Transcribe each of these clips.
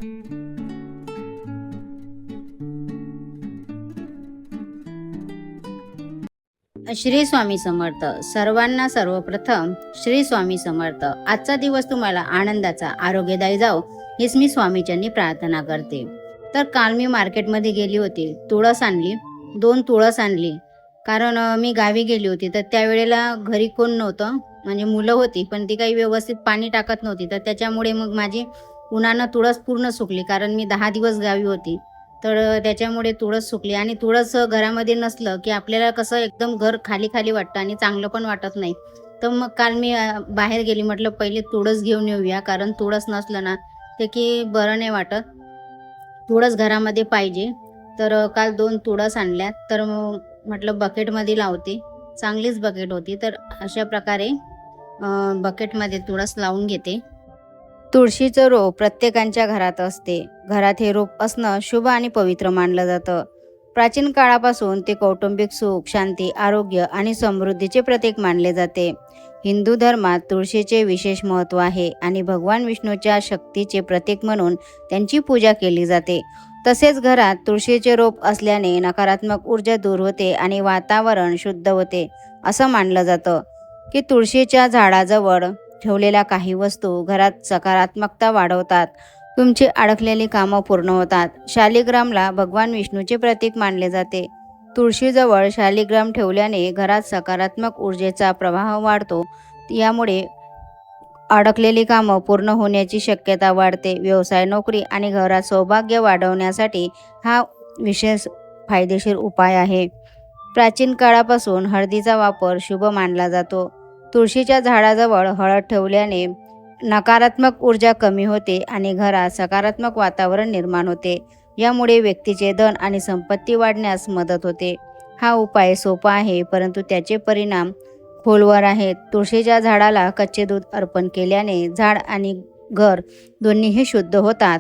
श्री स्वामी समर्थ. सर्वांना सर्वप्रथम श्री स्वामी समर्थ. आजचा दिवस तुम्हाला आनंदाचा, आरोग्यदायी जाओ हीच मी स्वामीच्यांनी प्रार्थना करते. तर काल मी मार्केटमध्ये गेली होती, तुळस आणली, 2 तुळस आणली. कारण मी गावी गेली होती, तर त्यावेळेला घरी कोण नव्हतं, म्हणजे मुलं होती पण ती काही व्यवस्थित पाणी टाकत नव्हती, तर त्याच्यामुळे मग माझी उन्हानं तुळस पूर्ण सुकली. कारण मी 10 दिवस गावी होती, तर त्याच्यामुळे तुळस सुकली. आणि तुळस घरामध्ये नसलं की आपल्याला कसं एकदम घर खाली खाली वाटतं आणि चांगलं पण वाटत नाही. तर मग काल मी बाहेर गेली, म्हटलं पहिले तुळस घेऊन येऊया, कारण तुळस नसलं ना ते की बरं नाही वाटत. तुळस घरामध्ये पाहिजे. तर काल 2 तुळस आणल्या. तर मग म्हटलं बकेटमध्ये लावते. चांगलीच बकेट होती, तर अशा प्रकारे बकेटमध्ये तुळस लावून घेते. तुळशीचं रोप प्रत्येकाच्या घरात असते. घरात हे रोप असणं शुभ आणि पवित्र मानलं जातं. प्राचीन काळापासून ते कौटुंबिक सुख, शांती, आरोग्य आणि समृद्धीचे प्रतीक मानले जाते. हिंदू धर्मात तुळशीचे विशेष महत्त्व आहे आणि भगवान विष्णूच्या शक्तीचे प्रतीक म्हणून त्यांची पूजा केली जाते. तसेच घरात तुळशीचे रोप असल्याने नकारात्मक ऊर्जा दूर होते आणि वातावरण शुद्ध होते. असं मानलं जातं की तुळशीच्या झाडाजवळ ठेवलेल्या काही वस्तू घरात सकारात्मकता वाढवतात. तुमची अडकलेली कामं पूर्ण होतात. शालिग्रामला भगवान विष्णूचे प्रतीक मानले जाते. तुळशीजवळ शालिग्राम ठेवल्याने घरात सकारात्मक ऊर्जेचा प्रवाह वाढतो. यामुळे अडकलेली कामं पूर्ण होण्याची शक्यता वाढते. व्यवसाय, नोकरी आणि घरात सौभाग्य वाढवण्यासाठी हा विशेष फायदेशीर उपाय आहे. प्राचीन काळापासून हळदीचा वापर शुभ मानला जातो. तुळशीच्या झाडाजवळ हळद ठेवल्याने नकारात्मक ऊर्जा कमी होते आणि घरात सकारात्मक वातावरण निर्माण होते. यामुळे व्यक्तीचे धन आणि संपत्ती वाढण्यास मदत होते. हा उपाय सोपा आहे, परंतु त्याचे परिणाम खोलवर आहेत. तुळशीच्या झाडाला कच्चे दूध अर्पण केल्याने झाड आणि घर दोन्हीही शुद्ध होतात.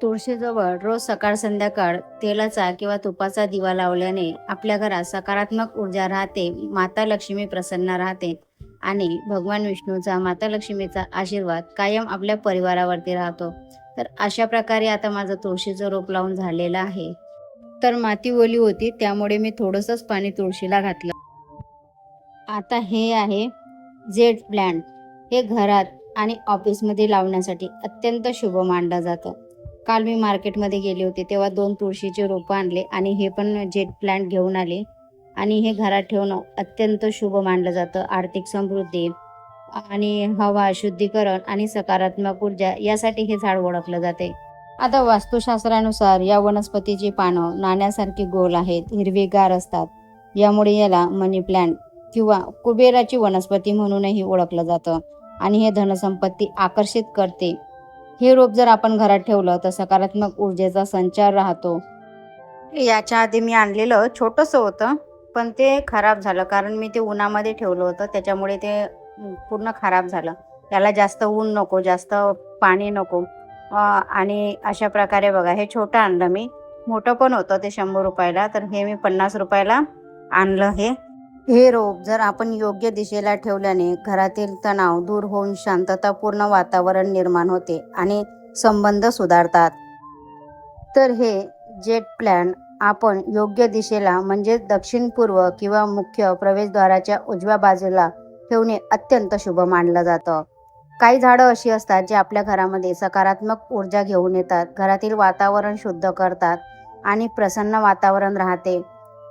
तुळशीजवळ रोज सकाळ संध्याकाळ तेलाचा किंवा तुपाचा दिवा लावल्याने आपल्या घरात सकारात्मक ऊर्जा राहते. माता लक्ष्मी प्रसन्न राहते आणि भगवान विष्णूचा, माता लक्ष्मीचा आशीर्वाद कायम आपल्या परिवारावरती राहतो. तर अशा प्रकारे आता माझं तुळशीचं रोप लावून झालेलं आहे. तर माती ओली होती, त्यामुळे मी थोडंसंच पाणी तुळशीला घातलं. आता हे आहे जेड प्लॅन्ट. हे घरात आणि ऑफिसमध्ये लावण्यासाठी अत्यंत शुभ मानलं जातं. काल मी मार्केटमध्ये गेले होते, तेव्हा 2 तुळशीचे रोपं आणले आणि हे पण जेड प्लॅन्ट घेऊन आले. आणि हे घरात ठेवणं अत्यंत शुभ मानलं जातं. आर्थिक समृद्धी आणि हवा शुद्धीकरण आणि सकारात्मक ऊर्जा यासाठी हे झाड ओळखलं जाते. आता वास्तुशास्त्रानुसार या वनस्पतीची पानं नाण्यासारखी गोल आहेत, हिरवीगार असतात. यामुळे याला मनी प्लॅन्ट किंवा कुबेराची वनस्पती म्हणूनही ओळखलं जातं आणि हे धनसंपत्ती आकर्षित करते. हे रोप जर आपण घरात ठेवलं तर सकारात्मक ऊर्जेचा संचार राहतो. याच्या आधी मी आणलेलं छोटंसं होतं, पण ते खराब झालं, कारण मी ते उन्हामध्ये ठेवलं होतं, त्याच्यामुळे ते पूर्ण खराब झालं. त्याला जास्त ऊन नको, जास्त पाणी नको. आणि अशा प्रकारे बघा, हे छोटं आणलं मी. मोठं पण होतं ते 100 रुपयाला, तर हे मी 50 रुपयाला आणलं. हे रोप जर आपण योग्य दिशेला ठेवल्याने घरातील तणाव दूर होऊन शांततापूर्ण वातावरण निर्माण होते आणि संबंध सुधारतात. तर हे जेट प्लॅन आपण योग्य दिशेला, म्हणजे दक्षिण पूर्व किंवा मुख्य प्रवेशद्वाराच्या उजव्या बाजूला ठेवणे अत्यंत शुभ मानलं जातं. काही झाडं अशी असतात जे आपल्या घरामध्ये सकारात्मक ऊर्जा घेऊन येतात, घरातील वातावरण शुद्ध करतात आणि प्रसन्न वातावरण राहते.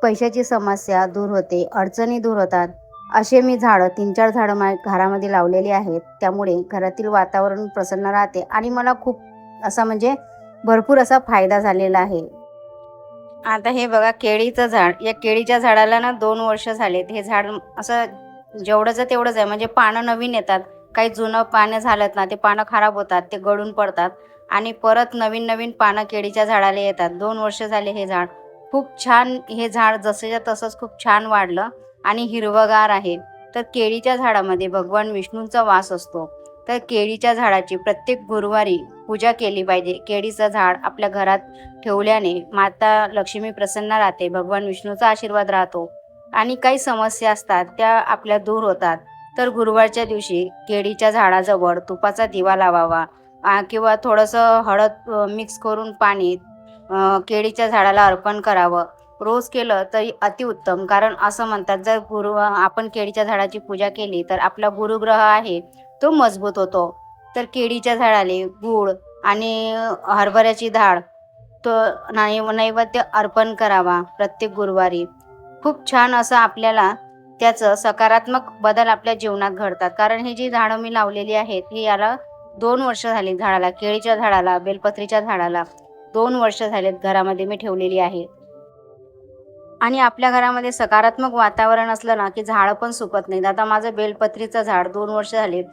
पैशाची समस्या दूर होते, अडचणी दूर होतात. असे मी 3-4 झाडं माझ्या घरामध्ये लावलेली आहेत. त्यामुळे घरातील वातावरण प्रसन्न राहते आणि मला खूप असा, म्हणजे भरपूर असा फायदा झालेला आहे. आता हे बघा, केळीचं झाड. या केळीच्या झाडाला ना 2 वर्ष झालेत. हे झाड असं जेवढंचं तेवढंच आहे, म्हणजे पानं नवीन येतात. काही जुनं पानं झालं ना, ते पानं खराब होतात, ते गळून पडतात आणि परत नवीन नवीन पानं केळीच्या झाडाला येतात. 2 वर्ष झाले हे झाड. खूप छान, हे झाड जसंच्या तसंच खूप छान वाढलं आणि हिरवंगार आहे. तर केळीच्या झाडामध्ये भगवान विष्णूंचा वास असतो. तर केळीच्या झाडाची प्रत्येक गुरुवारी पूजा केली पाहिजे. केळीचं झाड आपल्या घरात ठेवल्याने माता लक्ष्मी प्रसन्न राहते, भगवान विष्णूचा आशीर्वाद राहतो आणि काही समस्या असतात त्या आपल्या दूर होतात. तर गुरुवारच्या दिवशी केळीच्या झाडाजवळ तुपाचा दिवा लावावा किंवा थोडंसं हळद मिक्स करून पाणी केळीच्या झाडाला अर्पण करावं. रोज केलं तर अतिउत्तम. कारण असं म्हणतात, जर आपण केळीच्या झाडाची पूजा केली तर आपला गुरुग्रह आहे तो मजबूत होतो. तर केळीच्या झाडाला गूळ आणि हरभऱ्याची डाळ तो नैवेद्य अर्पण करावा प्रत्येक गुरुवारी. खूप छान असं आपल्याला त्याचं सकारात्मक बदल आपल्या जीवनात घडतात. कारण ही जी झाडं मी लावलेली आहेत, ही याला 2 वर्ष झाली झाडाला, केळीच्या झाडाला, बेलपत्रीच्या झाडाला 2 वर्ष झालेत घरामध्ये मी ठेवलेली आहे. आणि आपल्या घरामध्ये सकारात्मक वातावरण असलं ना, की झाडं पण सुकत नाहीत. आता माझं बेलपत्रीचं झाड 2 वर्ष झालेत.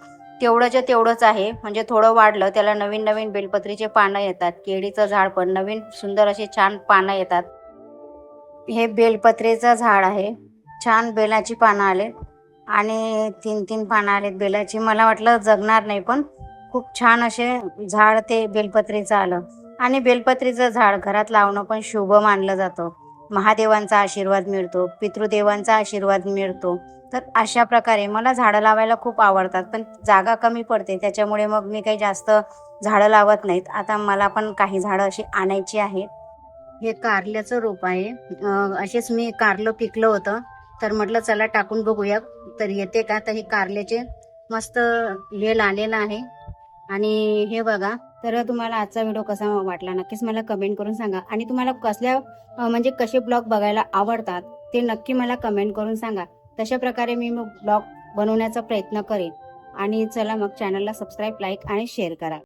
तेवढंच्या तेवढंच आहे. म्हणजे थोडं वाढलं त्याला नवीन-नवीन बेलपत्रीचे पानं येतात. केळीचं झाड पण नवीन सुंदर असे छान पानं येतात. हे बेलपत्रीचं झाड आहे. छान बेलाची पानं आलेत आणि 3-3 पानं आलेत बेलाची. मला वाटलं जगणार नाही, पण खूप छान असे झाड ते बेलपत्रीचं आलं. आणि बेलपत्रीचं झाड घरात लावणं पण शुभ मानलं जातं. महादेवांचा आशीर्वाद मिळतो, पितृदेवांचा आशीर्वाद मिळतो. तर अशा प्रकारे मला झाडं लावायला खूप आवडतात, पण जागा कमी पडते त्याच्यामुळे मग मी काही जास्त झाडं लावत नाहीत. आता मला पण काही झाडं अशी आणायची आहेत. हे कारल्याचं रोप आहे. असेच मी कारलं पिकलं होतं, तर म्हटलं चला टाकून बघूया तर येते का. तर हे कारल्याचे मस्त वेल आलेला आहे. आणि हे बघा. तर तुम्हाला आजचा व्हिडिओ कसा वाटला नक्कीच मला कमेंट करून सांगा. आणि तुम्हाला कसल्या म्हणजे कसे ब्लॉग बघायला आवडतात ते नक्की मला कमेंट करून सांगा. तशा प्रकारे मी मग ब्लॉग बनवण्याचा प्रयत्न करेन. आणि चला मग चॅनलला सबस्क्राईब, लाईक आणि शेअर करा.